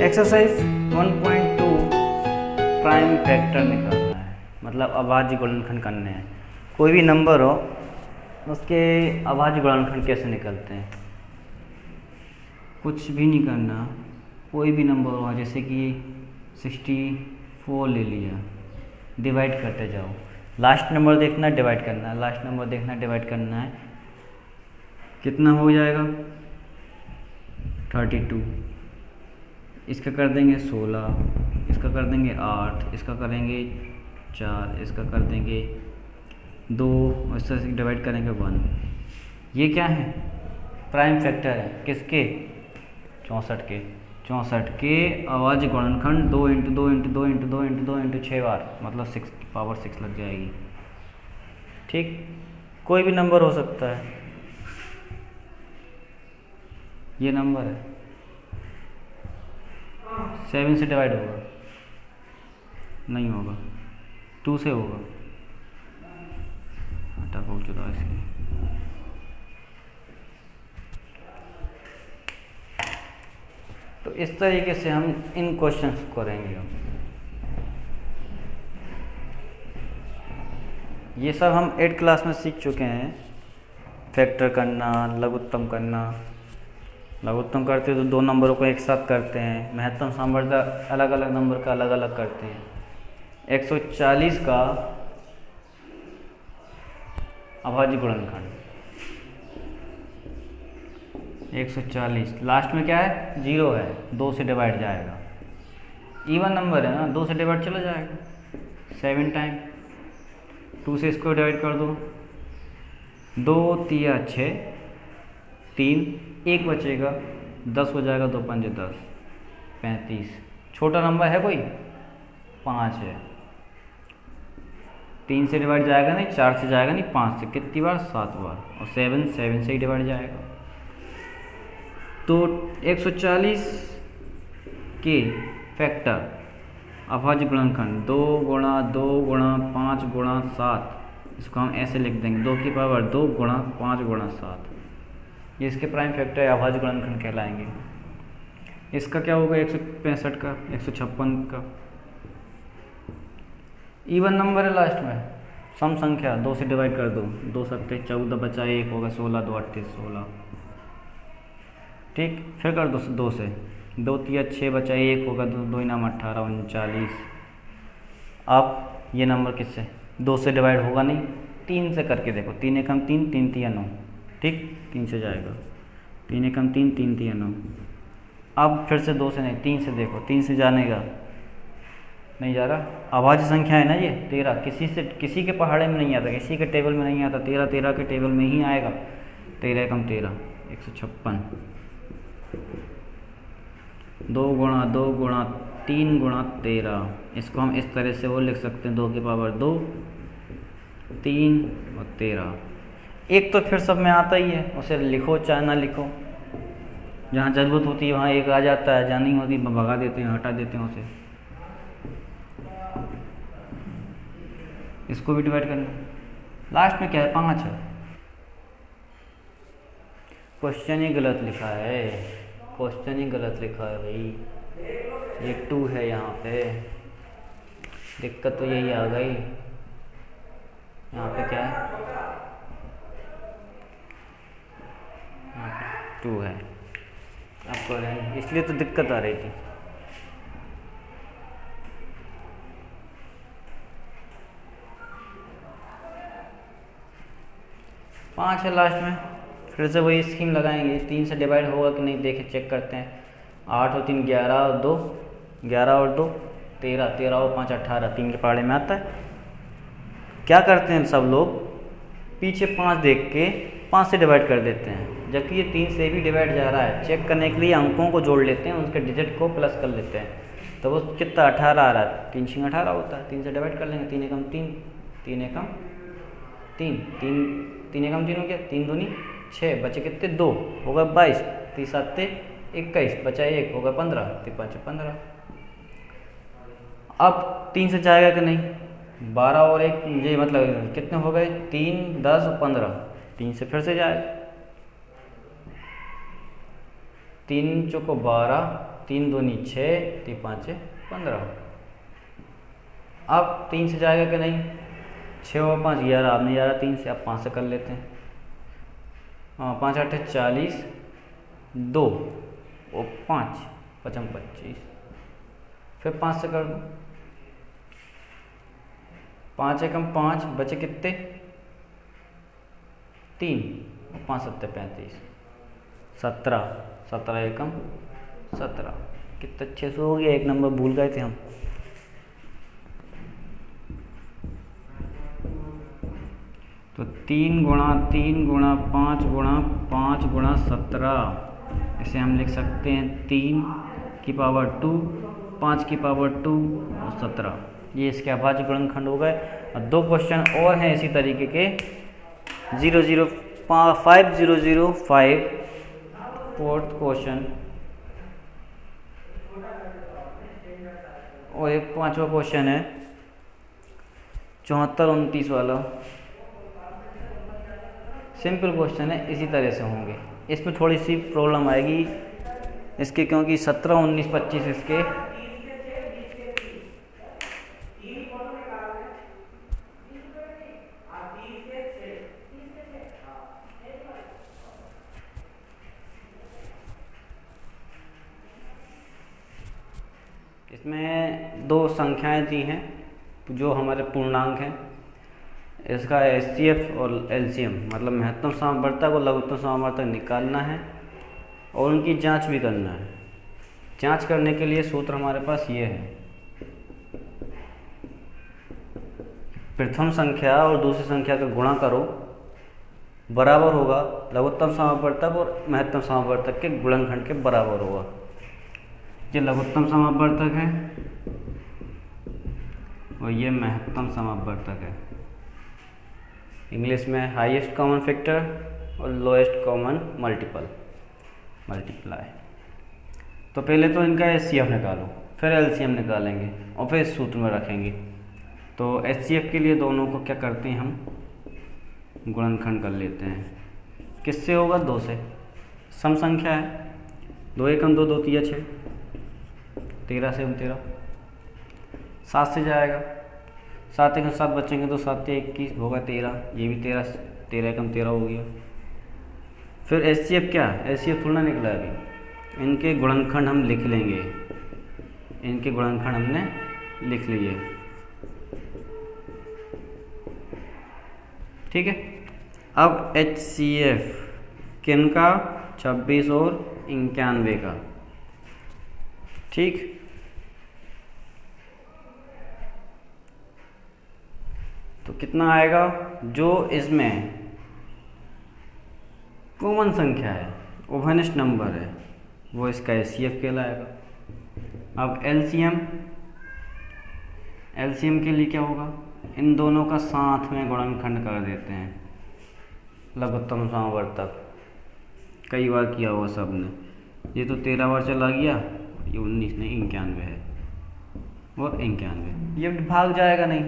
Exercise 1.2 prime factor निकालना है, मतलब अभाज्य गुणनखंड करने हैं। कोई भी नंबर हो उसके अभाज्य गुणनखंड कैसे निकलते हैं, कुछ भी नहीं करना। कोई भी नंबर हो, जैसे कि 64 ले लिया, डिवाइड करते जाओ। लास्ट नंबर देखना है, डिवाइड करना है, लास्ट नंबर देखना है, डिवाइड करना है। कितना हो जाएगा? 32। इसका कर देंगे 16, इसका कर देंगे 8, इसका करेंगे 4, इसका कर देंगे 2, इससे डिवाइड करेंगे 1। ये क्या है? प्राइम फैक्टर है। किसके? 64 के अभाज्य गुणनखंड 2 × 2 × 2 × 2 × 2 × 6 बार, मतलब 6 की पावर 6 लग जाएगी। ठीक, कोई भी नंबर हो सकता है। ये नंबर है, 7 से डिवाइड होगा? नहीं होगा। 2 से होगा? आटा पहुँच चुका है इसके। तो इस तरीके से हम इन क्वेश्चंस को करेंगे। ये सब हम 8th क्लास में सीख चुके हैं। फैक्टर करना, लघुत्तम करना। लघुत्तम करते तो 2 नंबरों को एक साथ करते हैं। महत्तम सामर्थ्य अलग अलग नंबर का अलग अलग करते हैं। 140 का अभाज्य गुणनखंड 140, लास्ट में क्या है? 0 है, 2 से डिवाइड जाएगा। इवन नंबर है ना, 2 से डिवाइड चला जाएगा 7 टाइम। 2 से इसको डिवाइड कर दो, 2 × 6, 3, 1 बचेगा, 10 हो जाएगा, 2 × 5 = 10, 35। छोटा नंबर है कोई? 5 है। 3 से डिवाइड जाएगा नहीं, 4 से जाएगा नहीं, 5 से। कितनी बार? 7 बार। और 7 से ही डिवाइड जाएगा। तो 140 के फैक्टर अभाज्य गुणनखंड 2 × 2 × 5 × 7, इसको हम ऐसे लिख देंगे, 2 की पावर 2 × 5 × 7। ये इसके प्राइम फैक्टर अभाज्य गुणनखंड कहलाएंगे। इसका क्या होगा? 165 का, 156 का। इवन नंबर है लास्ट में, सम संख्या, 2 से डिवाइड कर दो, 2 × 7 = 14, बचा 1 होगा, 16, 2 × 8 = 16। ठीक, फिर कर दो 2 से, 2 × 6 बचा 1 होगा, 2 × 9 = 18, 39। अब ये नंबर किससे? 2 से डिवाइड होगा नहीं, 3 से करके देखो। 3 × 3 = 3, 3 × 9। ठीक, 3 से जाएगा। 3 × 3 = 3, 3 × 9। अब फिर से 2 से नहीं, 3 से देखो। 3 से जाने का नहीं जा रहा। अभाज्य संख्या है ना ये 13, किसी के पहाड़े में नहीं आता, किसी के टेबल में नहीं आता। 13 के टेबल में ही आएगा। 13 × 13 = 156। 2 × 2 × 3 × 13, इसको हम इस तरह से वो लिख सकते हैं, 2 की पावर 2, 3 और 13। एक तो फिर सब में आता ही है, उसे लिखो चाहे ना लिखो। जहाँ ज़रूरत होती है वहाँ एक आ जाता है, जहाँ नहीं होती भगा देते हैं, हटा देते हैं उसे। इसको भी डिवाइड करना। लास्ट में क्या है? 5 है। क्वेश्चन ही गलत लिखा है, क्वेश्चन ही गलत लिखा है भाई। ये 2 है यहाँ पे, दिक्कत तो यही आ गई। यहाँ पे क्या है? 2 है। आपको इसलिए तो दिक्कत आ रही थी। पाँच है लास्ट में, फिर से वही स्कीम लगाएंगे। 3 से डिवाइड होगा कि नहीं देखे, चेक करते हैं। 8 और 3 11 और 2, 11 और 2 13, 13 और 5 18, 3 के पहाड़े में आता है। क्या करते हैं सब लोग? पीछे 5 देख के 5 से डिवाइड कर देते हैं, जबकि ये 3 से भी डिवाइड जा रहा है। चेक करने के लिए अंकों को जोड़ लेते हैं, उसके डिजिट को प्लस कर लेते हैं, तो वो कितना 18 आ रहा है। 3 × 18 होता है। 3 से डिवाइड कर लेंगे, 3 × 3, 3 × 3, 3 × 3 हो गया, 3 दूनी 6, बचे कितने? 2 होगा 22, 3 × 7 = 21, बचा 1 होगा 15, 3 × 5 = 15। अब 3 से जाएगा कि नहीं? 12 और 1 ये मतलब कितने हो गए? 3 10 15। 3 से फिर से जाए, 3 चौको 12 3 दूनी 6, 3 5 15। अब 3 से जाएगा कि नहीं, 6 और 5 11, अब नहीं जा रहा 3 से, अब 5 से कर लेते हैं। हाँ 5 8 40, 2 और 5 5 25, फिर 5 से कर दो, 5 एकम 5, बचे कितने 3 और 5 7 35, 17, 17 एकम 17। कितने अच्छे से हो गया, एक नंबर भूल गए थे हम। तो 3 गुणा 3 गुणा 5 गुणा 5 गुणा 17, इसे हम लिख सकते हैं 3 की पावर 2, 5 की पावर 2 और 17। ये इसके अभाज्य गुणनखंड हो गए। और 2 क्वेश्चन और हैं इसी तरीके के, 5005 फोर्थ क्वेश्चन, और एक 5वां क्वेश्चन है 74 29 वाला। सिंपल क्वेश्चन है, इसी तरह से होंगे। इसमें थोड़ी सी प्रॉब्लम आएगी इसके, क्योंकि 17 19 25 इसके इसमें 2 संख्याएं दी हैं जो हमारे पूर्णांक हैं। इसका HCF और LCM मतलब महत्तम समावर्तक और लघुत्तम समावर्तक निकालना है और उनकी जांच भी करना है। जांच करने के लिए सूत्र हमारे पास ये है, प्रथम संख्या और दूसरी संख्या का गुणा करो, बराबर होगा लघुत्तम समावर्तक और महत्तम समावर्तक के गुणनखंड के बराबर होगा। ये लघुत्तम समावर्तक है और ये महत्तम समावर्तक है। इंग्लिश में हाईएस्ट कॉमन फैक्टर और लोएस्ट कॉमन मल्टीप्लाई। तो पहले तो इनका HCF निकालो, फिर LCM निकालेंगे और फिर इस सूत्र में रखेंगे। तो HCF के लिए दोनों को क्या करते हैं, हम गुणनखंड कर लेते हैं। किससे होगा, 2 से। सम संख्या है, 2 एकम 2, 2 तिया 6, 13 से 13, 7 से जाएगा, 7 एकम 7 बचेंगे तो 7 21 होगा 13, ये भी 13 एकम 13 हो गया। फिर HCF क्या है, HCF थोड़ा निकला अभी, इनके गुणनखंड हम लिख लेंगे, इनके गुणनखंड हमने लिख लिए, ठीक है। अब HCF किनका, 26 और 91 का, ठीक। तो कितना आएगा, जो इसमें कॉमन संख्या है, ओवनेस्ट नंबर है, वो इसका HCF कहलाएगा। अब LCM के लिए क्या होगा, इन दोनों का साथ में गुणनखंड कर देते हैं, लघुत्तम समावर्तक। कई बार किया हुआ सबने, ये तो 13 बार चला गया, ये 19 नहीं 91 है और 91, ये भाग जाएगा नहीं,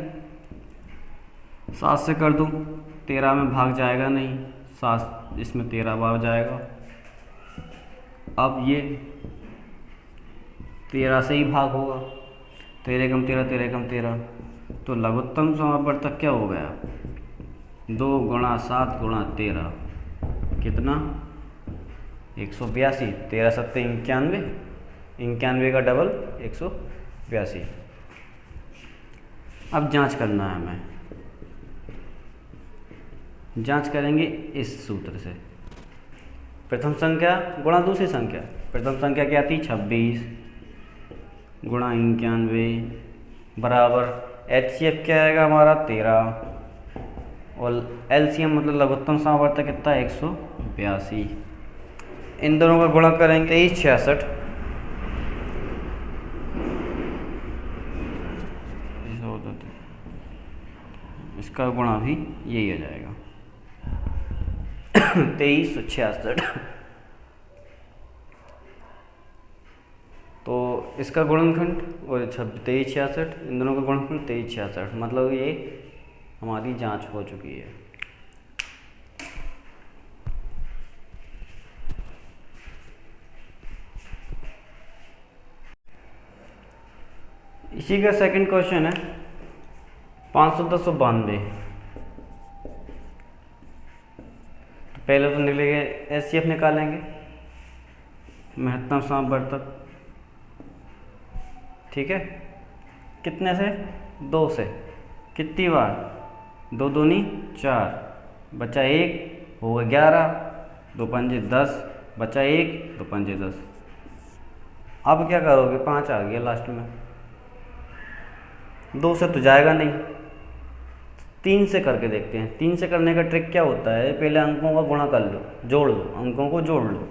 7 से कर दूँ, 13 में भाग जाएगा नहीं, 7 इसमें 13 बार जाएगा। अब ये 13 से ही भाग होगा, 13 एकम 13, 13 एकम 13, तो लघुत्तम समावर्तक क्या हो गया, 2 गुणा 7 गुणा 13, कितना 182, 13 7 91, 91 का डबल 182। अब जांच करना है हमें, जांच करेंगे इस सूत्र से, प्रथम संख्या गुणा दूसरी संख्या। प्रथम संख्या क्या थी, 26 गुणा 91 बराबर HCF क्या आएगा हमारा, 13, और LCM मतलब लघुत्तम समावर्तक कितना है, 182। इन दोनों का गुणा करेंगे 23 66, इसका गुणा भी यही आ जाएगा 2366। तो इसका गुणनखंड और 23 66, इन दोनों का गुणनखंड 23 66, मतलब ये हमारी जांच हो चुकी है। इसी का सेकंड क्वेश्चन है 510 और 92। तो पहले तो निकलेंगे एचसीएफ निकालेंगे, महत्तम सामर्थक, ठीक है। कितने से? 2 से। कितनी बार? 2 दूनी 4, बचा 1, हो गया 11, 2 पंजे 10, बचा 1, 2 पंजे 10। अब क्या करोगे? 5 आ गया लास्ट में, 2 से तो जाएगा नहीं, 3 से करके देखते हैं। 3 से करने का ट्रिक क्या होता है, पहले अंकों का गुणा कर लो, जोड़ लो, अंकों को जोड़ लो।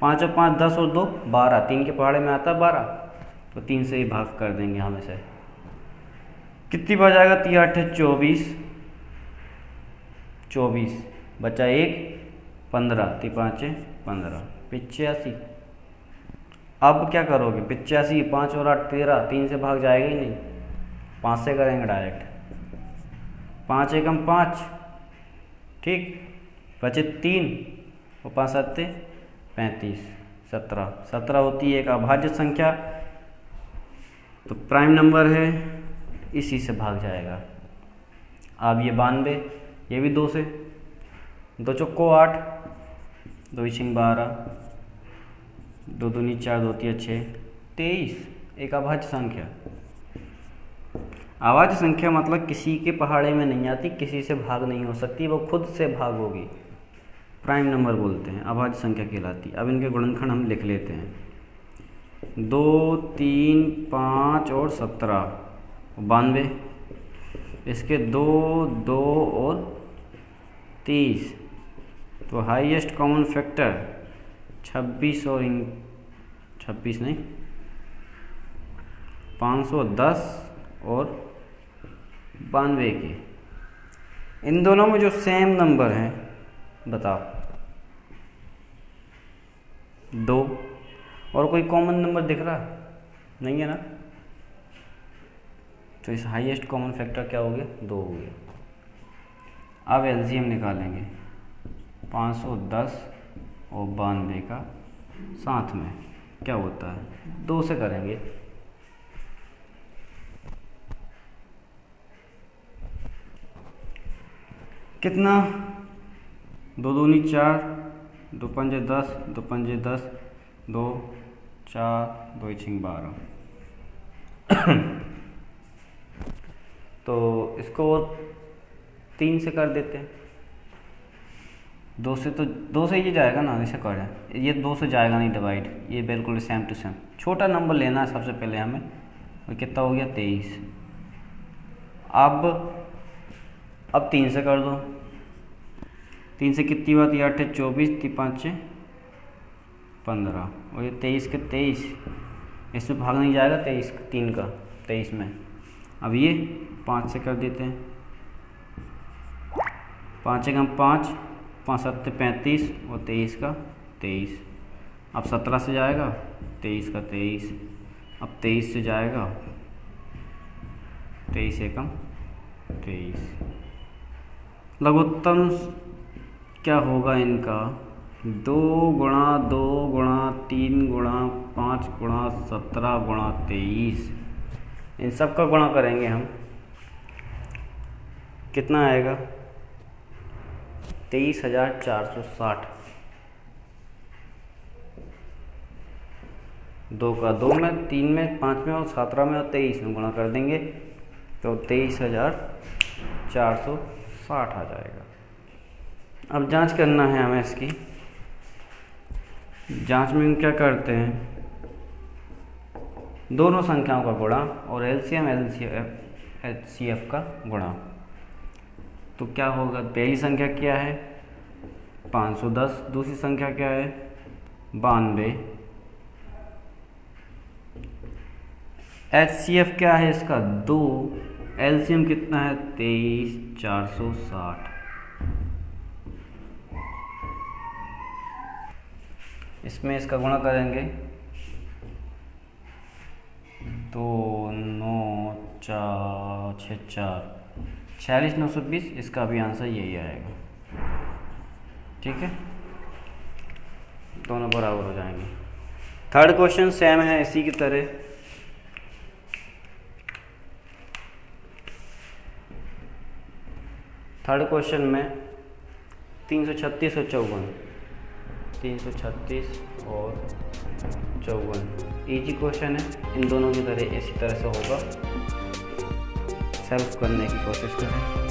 5 और 5 10 और 2 12, 3 के पहाड़े में आता है 12, तो 3 से ही भाग कर देंगे हमेशा। कितनी बार जाएगा? 3 8 24, 24, बचा 1, 15, 3 5 15, 85। अब क्या करोगे? 85, 5 और 8 13, 3 से भाग जाएगा ही नहीं, 5 से करेंगे डायरेक्ट। 5 एकम 5, ठीक, बचे 3 और 5 7 35, 17, 17 होती है एक अभाज्य संख्या, तो प्राइम नंबर है, इसी से भाग जाएगा। अब ये 92, ये भी 2 से, 2 चौको 8, 2 छीन 12, 2 दूनी 4, 2 तिया 6, 23, एक अभाज्य संख्या। अभाज्य संख्या मतलब किसी के पहाड़े में नहीं आती, किसी से भाग नहीं हो सकती, वो खुद से भाग होगी, प्राइम नंबर बोलते हैं, अभाज्य संख्या कहलाती। अब इनके गुणनखंड हम लिख लेते हैं। 2 3 5 और 17, 92, इसके 2 2 और 30, तो हाईएस्ट कॉमन फैक्टर 26 और 26 नहीं 510 और 92 के। इन दोनों में जो सेम नंबर हैं बताओ? 2, और कोई कॉमन नंबर दिख रहा नहीं है ना, तो इस हाईएस्ट कॉमन फैक्टर क्या हो गया? 2 हो गया। अब एलसीएम निकालेंगे 510 और 92 का, साथ में क्या होता है? 2 से करेंगे, कितना? 2 दूनी 4, 2 पंजे 10, 2 पंजे 10, 2 4, 2 छीन 12। तो इसको 3 से कर देते हैं। 2 से तो 2 से ये जाएगा ना, इसे करें, ये 2 से जाएगा नहीं डिवाइड, ये बिल्कुल सेम टू सेम। छोटा नंबर लेना है सबसे पहले हमें, और कितना हो गया? 23। अब 3 से कर दो, 3 से कितनी बात? 8 24, 3 5 15, और ये 23 के 23, इसमें भाग नहीं जाएगा 23 3 का 23 में। अब ये 5 से कर देते हैं, 5 एकम 5, 5 7 35 और 23 का 23। अब 17 से जाएगा, 23 का 23, अब 23 से जाएगा, 23 एकम 23। लघुत्तम क्या होगा इनका? 2 गुणा 2 गुणा 3 गुणा 5 गुणा 17 गुणा 23, इन सब का गुणा करेंगे हम, कितना आएगा? 23,460। 2 का 2 में, 3 में, 5 में और 17 में और 23 में गुणा कर देंगे, तो 23,460 आ जाएगा। अब जांच करना है हमें इसकी। जांच में हम क्या करते हैं? दोनों संख्याओं का गुणा और एलसीएम एचसीएफ का गुणा। तो क्या होगा? पहली संख्या क्या है? 510, दूसरी संख्या क्या है? 92। एचसीएफ क्या है इसका? 2। एलसीएम कितना है? 23,460। इसमें इसका गुणा करेंगे, 2 9 4 6 4 46,920, इसका भी आंसर यही आएगा। ठीक है, दोनों बराबर हो जाएंगे। थर्ड क्वेश्चन सेम है इसी की तरह। थर्ड क्वेश्चन में 336 और 54, 336 और 54 इजी क्वेश्चन है। इन दोनों की तरह इसी तरह से होगा, सॉल्व करने की कोशिश करें।